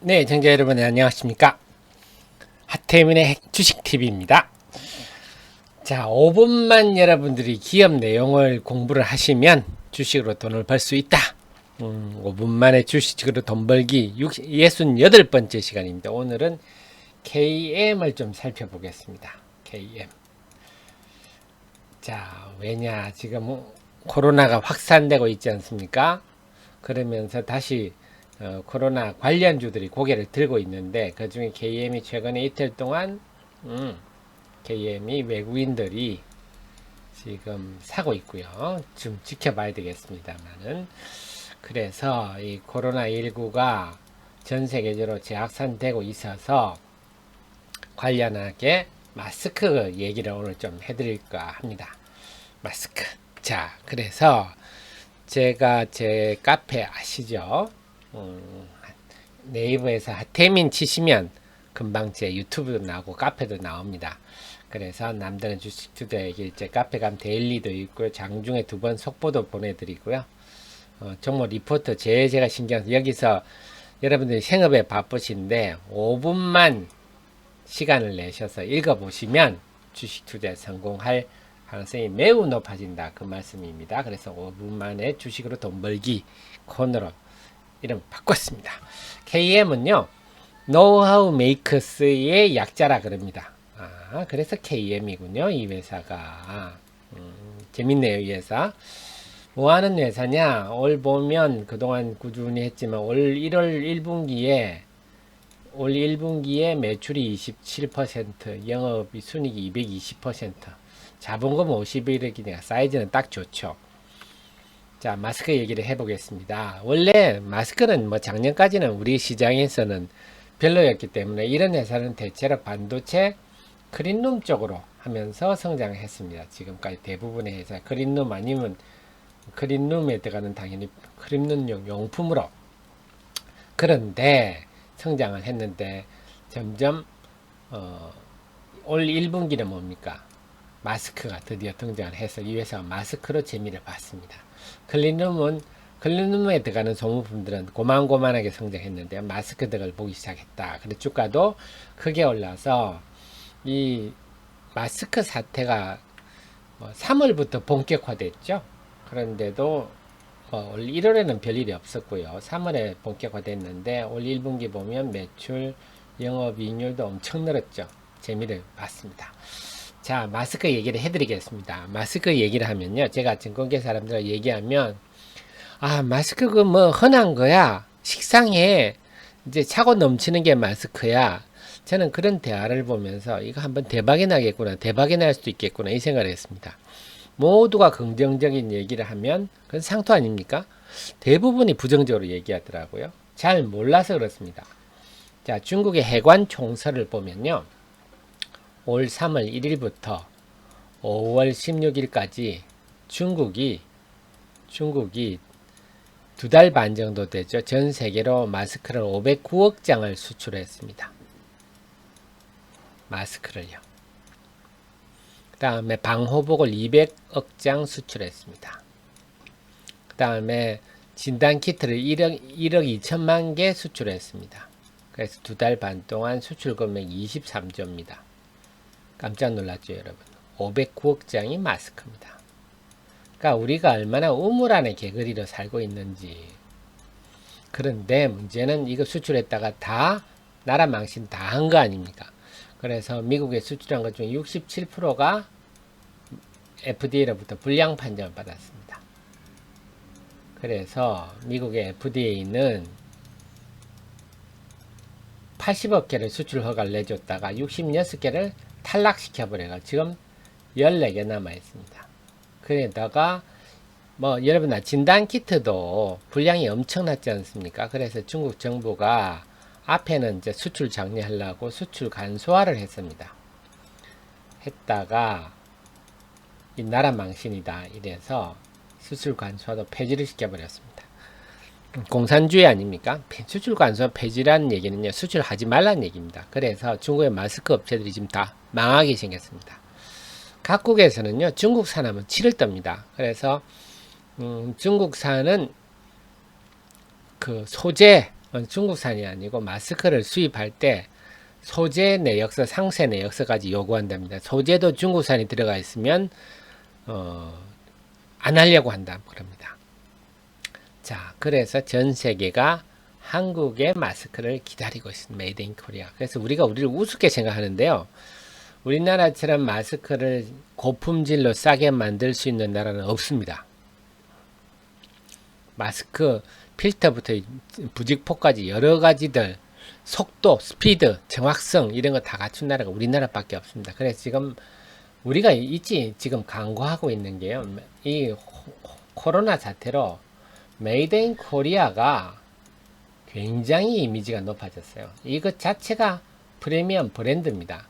네, 청자 여러분, 안녕하십니까? 하태민의 주식TV입니다. 자, 5분만 여러분들이 기업 내용을 공부를 하시면 주식으로 돈을 벌 수 있다. 5분 만에 주식으로 돈 벌기 68번째 시간입니다. 오늘은 KM을 좀 살펴보겠습니다. KM. 자, 왜냐, 지금 코로나가 확산되고 있지 않습니까? 그러면서 다시 코로나 관련주들이 고개를 들고 있는데 그 중에 KM이 최근에 이틀 동안 KM이 외국인들이 지금 사고 있고요. 좀 지켜봐야 되겠습니다만은 그래서 이 코로나19가 전 세계적으로 재확산되고 있어서 관련하게 마스크 얘기를 오늘 좀 해드릴까 합니다. 마스크. 자, 그래서 제가 제 카페 아시죠? 네이버에서 하태민 치시면 금방 제 유튜브도 나오고 카페도 나옵니다. 그래서 남다른 주식 투자의 길제 카페 가면 데일리도 있고요. 장중에 2번 속보도 보내드리고요. 종목 리포트 제가 신경 여기서 여러분들이 생업에 바쁘신데 5분만 시간을 내셔서 읽어보시면 주식 투자에 성공할 가능성이 매우 높아진다. 그 말씀입니다. 그래서 5분 만에 주식으로 돈 벌기 코너로 이름 바꿨습니다. KM은요, 노하우 메이커스의 약자라 그럽니다. 그래서 KM이군요. 이 회사가. 재밌네요, 이 회사. 뭐 하는 회사냐? 올 보면 그동안 꾸준히 했지만 올 1분기에 매출이 27%, 영업이 순이익이 220%, 자본금 51억이니까 사이즈는 딱 좋죠. 자, 마스크 얘기를 해보겠습니다. 원래 마스크는 뭐 작년까지는 우리 시장에서는 별로였기 때문에 이런 회사는 대체로 반도체 클린룸 쪽으로 하면서 성장했습니다. 지금까지 대부분의 회사 클린룸 아니면 클린룸에 들어가는 당연히 클린룸용 용품으로. 그런데 성장을 했는데 점점 올 1분기는 뭡니까? 마스크가 드디어 등장을 해서 이 회사가 마스크로 재미를 봤습니다. 클린룸에 들어가는 소모품들은 고만고만하게 성장했는데 마스크 등을 보기 시작했다. 그래서 주가도 크게 올라서 이 마스크 사태가 3월부터 본격화됐죠. 그런데도 올 1월에는 별일이 없었고요. 3월에 본격화됐는데 올 1분기 보면 매출, 영업이익률도 엄청 늘었죠. 재미를 봤습니다. 자, 마스크 얘기를 해드리겠습니다. 마스크 얘기를 하면요, 제가 증권계 사람들 얘기하면 마스크 그 뭐 흔한 거야, 식상해, 이제 차고 넘치는 게 마스크야. 저는 그런 대화를 보면서 이거 한번 대박이 나겠구나, 대박이 날 수도 있겠구나 이 생각을 했습니다. 모두가 긍정적인 얘기를 하면 그건 상투 아닙니까? 대부분이 부정적으로 얘기하더라고요. 잘 몰라서 그렇습니다. 자, 중국의 해관 총서를 보면요, 올 3월 1일부터 5월 16일까지 중국이 2달 반 정도 되죠. 전 세계로 마스크를 509억 장을 수출했습니다. 마스크를요. 그 다음에 방호복을 200억 장 수출했습니다. 그 다음에 진단키트를 1억 2천만 개 수출했습니다. 그래서 2달 반 동안 수출 금액 23조입니다. 깜짝 놀랐죠, 여러분. 509억 장이 마스크입니다. 그러니까 우리가 얼마나 우물 안에 개구리로 살고 있는지. 그런데 문제는 이거 수출했다가 다 나라 망신 다 한 거 아닙니까? 그래서 미국에 수출한 것 중에 67%가 FDA로부터 불량 판정을 받았습니다. 그래서 미국의 FDA는 80억 개를 수출 허가를 내줬다가 66개를 탈락시켜버려가 지금 14개 남아있습니다. 그러다가 여러분 진단키트도 분량이 엄청났지 않습니까? 그래서 중국 정부가 앞에는 이제 수출 장려하려고 수출 간소화를 했습니다. 했다가 이 나라 망신이다 이래서 수출 간소화도 폐지를 시켜버렸습니다. 공산주의 아닙니까? 수출 간소화 폐지라는 얘기는요, 수출하지 말라는 얘기입니다. 그래서 중국의 마스크 업체들이 지금 다 망하게 생겼습니다. 각국에서는요, 중국산하면 치를 떱니다. 그래서 중국산은 그 소재 중국산이 아니고 마스크를 수입할 때 소재 내역서, 상세 내역서까지 요구한답니다. 소재도 중국산이 들어가 있으면 안 하려고 한다 그럽니다. 자, 그래서 전 세계가 한국의 마스크를 기다리고 있습니다. 메이드 인 코리아. 그래서 우리를 우습게 생각하는데요. 우리나라처럼 마스크를 고품질로 싸게 만들 수 있는 나라는 없습니다. 마스크 필터부터 부직포까지 여러 가지들 속도, 스피드, 정확성 이런 거 다 갖춘 나라가 우리나라밖에 없습니다. 그래서 지금 우리가 지금 강구하고 있는 게요. 이 코로나 사태로 메이드 인 코리아가 굉장히 이미지가 높아졌어요. 이것 자체가 프리미엄 브랜드입니다.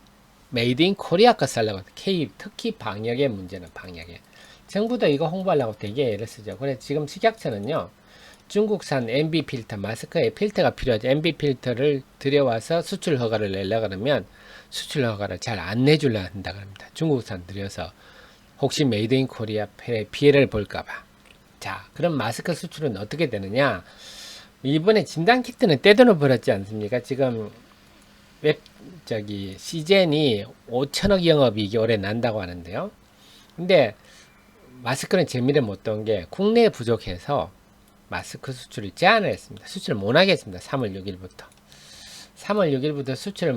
메이드 인 코리아 거 살려고 특히 방역의 문제는 방역에 정부도 이거 홍보하려고 되게 애를 쓰죠. 그래서 지금 식약처는요, 중국산 MB 필터, 마스크에 필터가 필요하죠. MB 필터를 들여와서 수출 허가를 내려 그러면 수출 허가를 잘 안 내주려 한다 그럽니다. 중국산 들여서 혹시 메이드 인 코리아 피해를 볼까봐. 자, 그럼 마스크 수출은 어떻게 되느냐? 이번에 진단키트는 떼돈을 벌었지 않습니까? 지금 시젠이 5천억 영업이익이 올해 난다고 하는데요. 근데 마스크는 재미를 못 본 게 국내에 부족해서 마스크 수출을 제한을 했습니다. 수출을 못 하겠습니다. 3월 6일부터. 3월 6일부터 수출을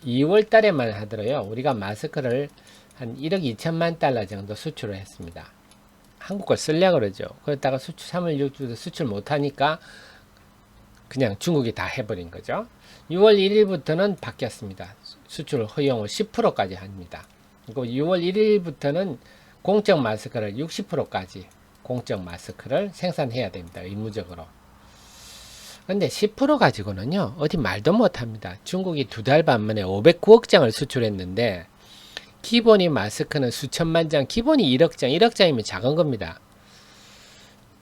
2월 달에만 하더라요. 우리가 마스크를 한 1억 2천만 달러 정도 수출을 했습니다. 한국 걸 쓰려고 그러죠. 그러다가 3월 6일부터 수출 못 하니까 그냥 중국이 다 해버린 거죠. 6월 1일부터는 바뀌었습니다. 수출 허용을 10%까지 합니다. 그리고 6월 1일부터는 공적 마스크를 60%까지 공적 마스크를 생산해야 됩니다. 의무적으로. 근데 10% 가지고는요, 어디 말도 못 합니다. 중국이 2달 반 만에 509억 장을 수출했는데, 기본이 마스크는 수천만 장, 기본이 1억 장, 1억 장이면 작은 겁니다.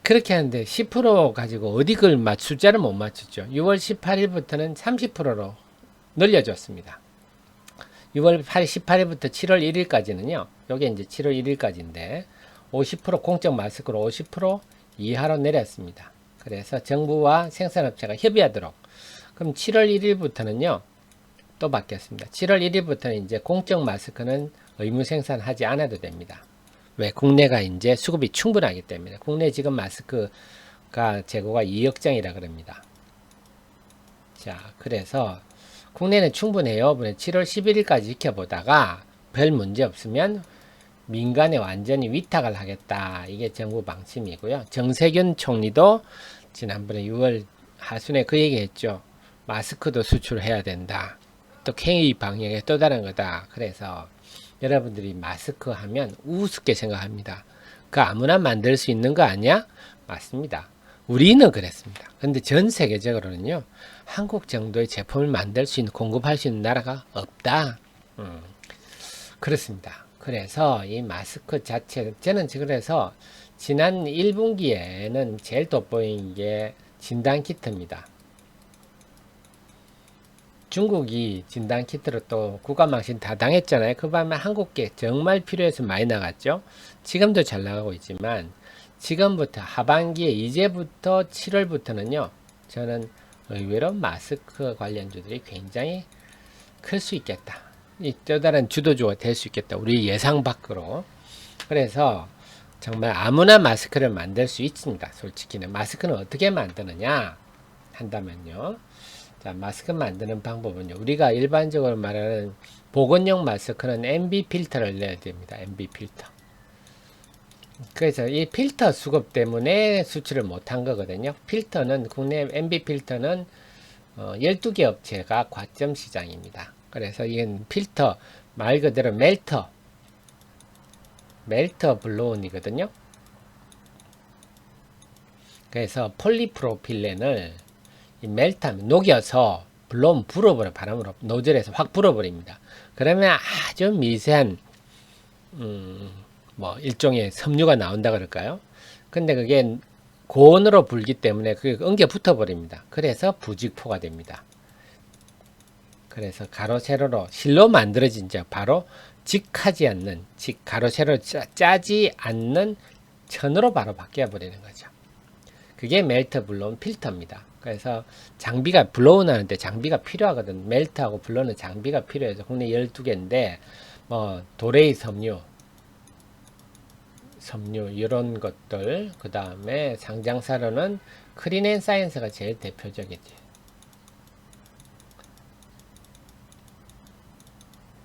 그렇게 하는데 10% 가지고 어디 그걸 숫자를 못 맞췄죠. 6월 18일부터는 30%로 늘려줬습니다. 6월 18일부터 7월 1일까지는요. 요게 이제 7월 1일까지인데 50% 공적 마스크로 50% 이하로 내렸습니다. 그래서 정부와 생산업체가 협의하도록. 그럼 7월 1일부터는요. 또 바뀌었습니다. 7월 1일부터는 이제 공적 마스크는 의무 생산하지 않아도 됩니다. 왜? 국내가 이제 수급이 충분하기 때문에. 국내 지금 마스크가 재고가 2억 장이라 그럽니다. 자, 그래서 국내는 충분해요. 7월 11일까지 지켜보다가 별 문제 없으면 민간에 완전히 위탁을 하겠다. 이게 정부 방침이고요. 정세균 총리도 지난번에 6월 하순에 그 얘기했죠. 마스크도 수출해야 된다. 또 K 방역의 또 다른 거다. 그래서 여러분들이 마스크 하면 우습게 생각합니다. 그 아무나 만들 수 있는 거 아니야? 맞습니다. 우리는 그랬습니다. 근데 전 세계적으로는요, 한국 정도의 제품을 만들 수 있는, 공급할 수 있는 나라가 없다. 그렇습니다. 그래서 이 마스크 자체, 저는 그래서 지난 1분기에는 제일 돋보인 게 진단키트입니다. 중국이 진단키트로 또 국가망신 다 당했잖아요. 그 반면 한국계 정말 필요해서 많이 나갔죠. 지금도 잘 나가고 있지만 지금부터 하반기에 이제부터 7월부터는요. 저는 의외로 마스크 관련주들이 굉장히 클 수 있겠다. 또 다른 주도주가 될 수 있겠다. 우리 예상 밖으로. 그래서 정말 아무나 마스크를 만들 수 있습니다. 솔직히는. 마스크는 어떻게 만드느냐 한다면요. 자, 마스크 만드는 방법은요. 우리가 일반적으로 말하는 보건용 마스크는 MB 필터를 내야 됩니다. MB 필터. 그래서 이 필터 수급 때문에 수출을 못한 거거든요. 필터는 국내 MB 필터는 12개 업체가 과점 시장입니다. 그래서 이건 필터 말 그대로 멜터 블로온이거든요. 그래서 폴리프로필렌을 이 멜트하면 녹여서 블로운 불어버려. 바람으로 노즐에서 확 불어버립니다. 그러면 아주 미세한 일종의 섬유가 나온다 그럴까요? 근데 그게 고온으로 불기 때문에 그게 엉겨 붙어 버립니다. 그래서 부직포가 됩니다. 그래서 가로 세로로 실로 만들어진 바로 직하지 않는, 가로 세로 짜지 않는 천으로 바로 바뀌어 버리는 거죠. 그게 멜트 블로운 필터입니다. 그래서 장비가 블로우 하는데 장비가 필요하거든. 멜트하고 블로우는 장비가 필요해서 국내 12개인데 뭐 도레이 섬유 이런 것들, 그 다음에 상장사로는 크린앤사이언스가 제일 대표적이지.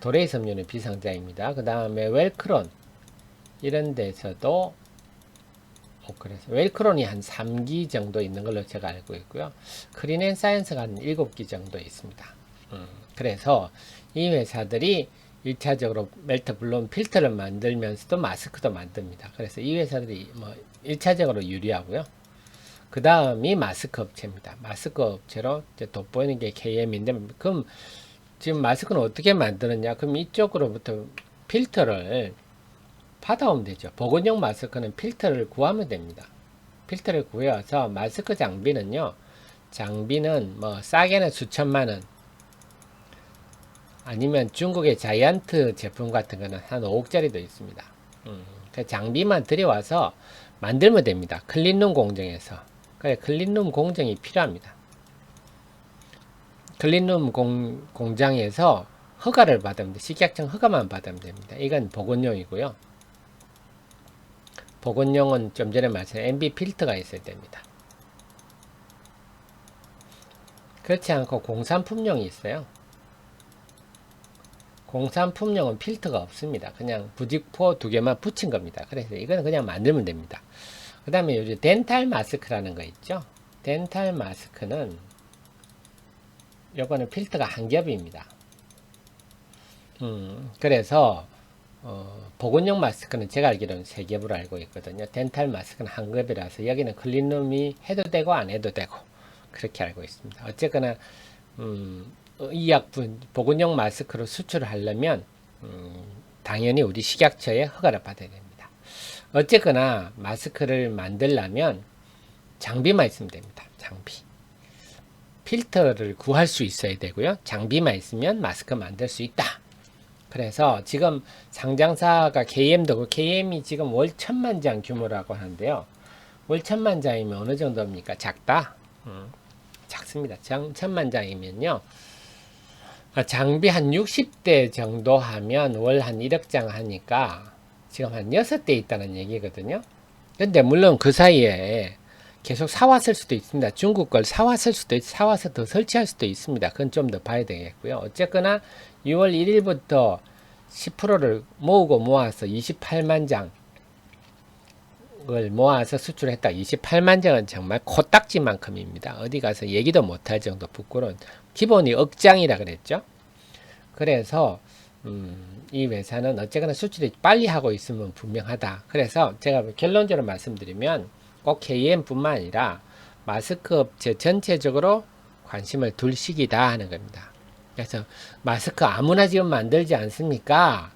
도레이 섬유는 비상자입니다. 그 다음에 웰크론 이런 데서도 그래서 웰크론이 한 3기 정도 있는 걸로 제가 알고 있고요. 크린앤사이언스가 한 7기 정도 있습니다. 그래서 이 회사들이 1차적으로 멜트 블론 필터를 만들면서도 마스크도 만듭니다. 그래서 이 회사들이 뭐 1차적으로 유리하고요. 그 다음이 마스크 업체입니다. 마스크 업체로 이제 돋보이는 게 KM인데, 그럼 지금 마스크는 어떻게 만드느냐? 그럼 이쪽으로부터 필터를 받아오면 되죠. 보건용 마스크는 필터를 구하면 됩니다. 필터를 구해와서 마스크 장비는요, 장비는 뭐 싸게는 수천만 원, 아니면 중국의 자이언트 제품 같은 거는 한 5억짜리도 있습니다. 그 장비만 들여와서 만들면 됩니다. 클린룸 공정에서. 그래, 클린룸 공정이 필요합니다. 클린룸 공장에서 허가를 받으면, 식약청 허가만 받으면 됩니다. 이건 보건용이고요. 보건용은 좀 전에 말씀드린 MB 필터가 있어야 됩니다. 그렇지 않고 공산품용이 있어요. 공산품용은 필터가 없습니다. 그냥 부직포 2개만 붙인 겁니다. 그래서 이거는 그냥 만들면 됩니다. 그 다음에 요즘 덴탈 마스크라는 거 있죠. 덴탈 마스크는 요거는 필터가 한 겹입니다. 그래서 보건용 마스크는 제가 알기로는 3겹으로 알고 있거든요. 덴탈 마스크는 한 겹이라서 여기는 클린룸이 해도 되고 안 해도 되고 그렇게 알고 있습니다. 어쨌거나 의약분 보건용 마스크로 수출을 하려면 당연히 우리 식약처에 허가를 받아야 됩니다. 어쨌거나 마스크를 만들려면 장비만 있으면 됩니다. 장비. 필터를 구할 수 있어야 되고요. 장비만 있으면 마스크 만들 수 있다. 그래서 지금 상장사가 KM도, KM이 지금 월 1000만 장 규모라고 하는데요. 월 1000만 장이면 어느 정도입니까? 작다? 작습니다. 1000만 장이면요. 장비 한 60대 정도 하면 월 한 1억 장 하니까 지금 한 6대 있다는 얘기거든요. 근데 물론 그 사이에 계속 사왔을 수도 있습니다. 중국 걸 사왔을 수도 사와서 더 설치할 수도 있습니다. 그건 좀 더 봐야 되겠고요. 어쨌거나 6월 1일부터 10%를 모으고 모아서 28만 장을 모아서 수출했다. 28만 장은 정말 코딱지만큼입니다. 어디 가서 얘기도 못할 정도 부끄러운, 기본이 억장이라 그랬죠. 그래서 이 회사는 어쨌거나 수출이 빨리 하고 있으면 분명하다. 그래서 제가 결론적으로 말씀드리면 꼭 KM뿐만 아니라 마스크 업체 전체적으로 관심을 둘 시기다 하는 겁니다. 그래서 마스크 아무나 지금 만들지 않습니까?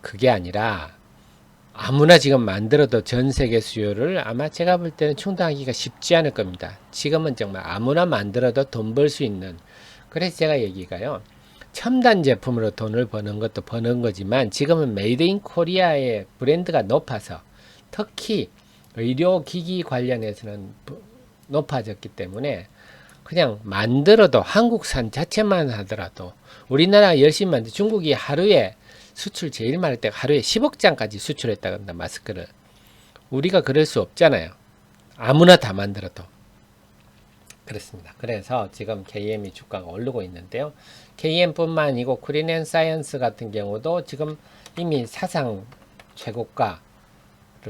그게 아니라 아무나 지금 만들어도 전 세계 수요를 아마 제가 볼 때는 충당하기가 쉽지 않을 겁니다. 지금은 정말 아무나 만들어도 돈 벌 수 있는, 그래서 제가 얘기가요, 첨단 제품으로 돈을 버는 것도 버는 거지만 지금은 메이드 인 코리아의 브랜드가 높아서 특히 의료기기 관련해서는 높아졌기 때문에 그냥 만들어도 한국산 자체만 하더라도 우리나라 열심히 만들, 중국이 하루에 수출 제일 많을 때 하루에 10억 장까지 수출했다고 합니다. 마스크를. 우리가 그럴 수 없잖아요. 아무나 다 만들어도. 그렇습니다. 그래서 지금 KM이 주가가 오르고 있는데요. KM뿐만 아니고 크린앤사이언스 같은 경우도 지금 이미 사상 최고가를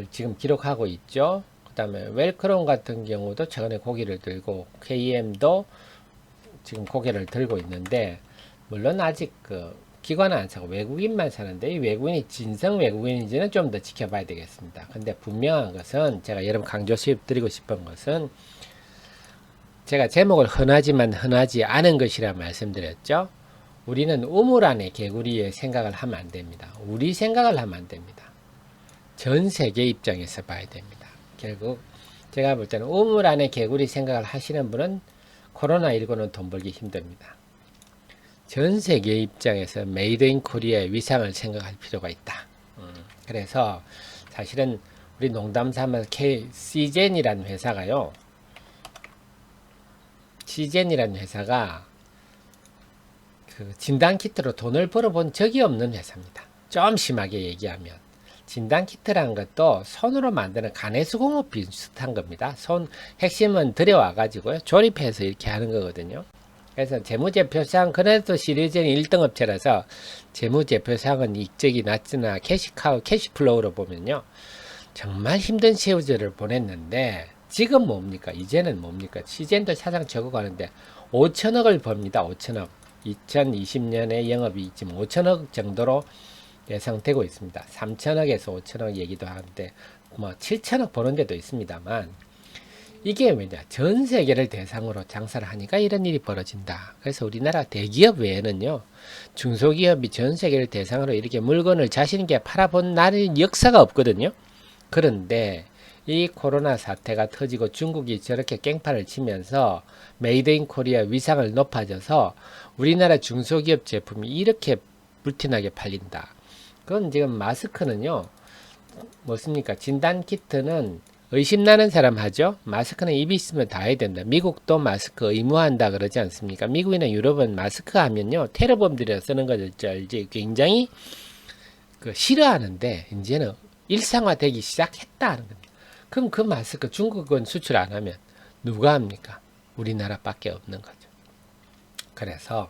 지금 기록하고 있죠. 그 다음에 웰크론 같은 경우도 최근에 고개를 들고, KM도 지금 고개를 들고 있는데, 물론 아직 기관은 안 사고 외국인만 사는데, 이 외국인이 진성 외국인인지는 좀 더 지켜봐야 되겠습니다. 근데 분명한 것은, 제가 여러분 강조 수입 드리고 싶은 것은, 제가 제목을 흔하지만 흔하지 않은 것이라 말씀드렸죠. 우리는 우물 안에 개구리의 생각을 하면 안 됩니다. 우리 생각을 하면 안 됩니다. 전 세계 입장에서 봐야 됩니다. 결국 제가 볼 때는 우물 안에 개구리 생각을 하시는 분은 코로나19는 돈 벌기 힘듭니다. 전 세계 입장에서 메이드 인 코리아의 위상을 생각할 필요가 있다. 그래서 사실은 우리 농담 삼아서 CJN이라는 회사가요, 시젠이라는 회사가 그 진단키트로 돈을 벌어본 적이 없는 회사입니다. 좀 심하게 얘기하면. 진단키트라는 것도 손으로 만드는 가내수공업 비슷한 겁니다. 핵심은 들여와가지고요. 조립해서 이렇게 하는 거거든요. 그래서 재무제표상, 그래도 시리즈는 1등 업체라서 재무제표상은 이익적이 낮으나 캐시카우, 캐시플로우로 보면요. 정말 힘든 시우즈를 보냈는데, 지금 뭡니까? 이제는 뭡니까? 시젠도 사상 적어가는데 5천억을 법니다. 5천억. 2020년에 영업이 지금 5천억 정도로 예상되고 있습니다. 3천억에서 5천억 얘기도 하는데 뭐 7천억 버는 데도 있습니다만, 이게 왜냐? 전 세계를 대상으로 장사를 하니까 이런 일이 벌어진다. 그래서 우리나라 대기업 외에는요, 중소기업이 전 세계를 대상으로 이렇게 물건을 자신 있게 팔아본 날의 역사가 없거든요. 그런데 이 코로나 사태가 터지고 중국이 저렇게 깽판을 치면서 메이드 인 코리아 위상을 높아져서 우리나라 중소기업 제품이 이렇게 불티나게 팔린다. 그건 지금 마스크는요, 뭐습니까? 진단키트는 의심나는 사람 하죠. 마스크는 입이 있으면 다 해야 된다. 미국도 마스크 의무한다 그러지 않습니까? 미국이나 유럽은 마스크 하면요, 테러범들이 쓰는 거죠. 알지? 굉장히 싫어하는데 이제는 일상화되기 시작했다는 겁니다. 그럼 그 마스크 중국은 수출 안 하면 누가 합니까? 우리나라밖에 없는 거죠. 그래서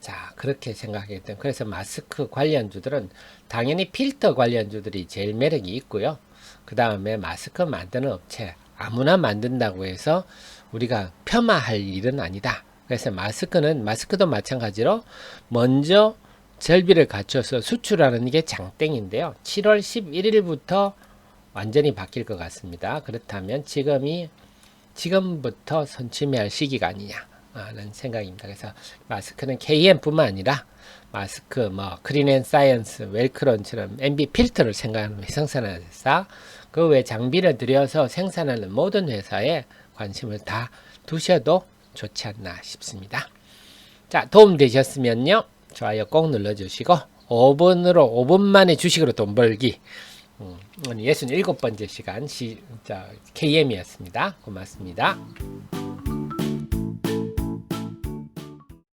자, 그렇게 생각하기 때문에, 그래서 마스크 관련주들은 당연히 필터 관련주들이 제일 매력이 있고요. 그 다음에 마스크 만드는 업체, 아무나 만든다고 해서 우리가 폄하할 일은 아니다. 그래서 마스크도 마찬가지로 먼저 절비를 갖춰서 수출하는 게 장땡인데요. 7월 11일부터 완전히 바뀔 것 같습니다. 그렇다면 지금부터 선취매할 시기가 아니냐 라는 생각입니다. 그래서 마스크는 KM뿐만 아니라 마스크, 크린앤사이언스, 웰크론처럼 MB 필터를 생산하는 회사, 그 외 장비를 들여서 생산하는 모든 회사에 관심을 다 두셔도 좋지 않나 싶습니다. 자, 도움 되셨으면요, 좋아요 꼭 눌러주시고, 5분 만에 주식으로 돈 벌기. 오늘 67번째 시간 KM이었습니다. 고맙습니다.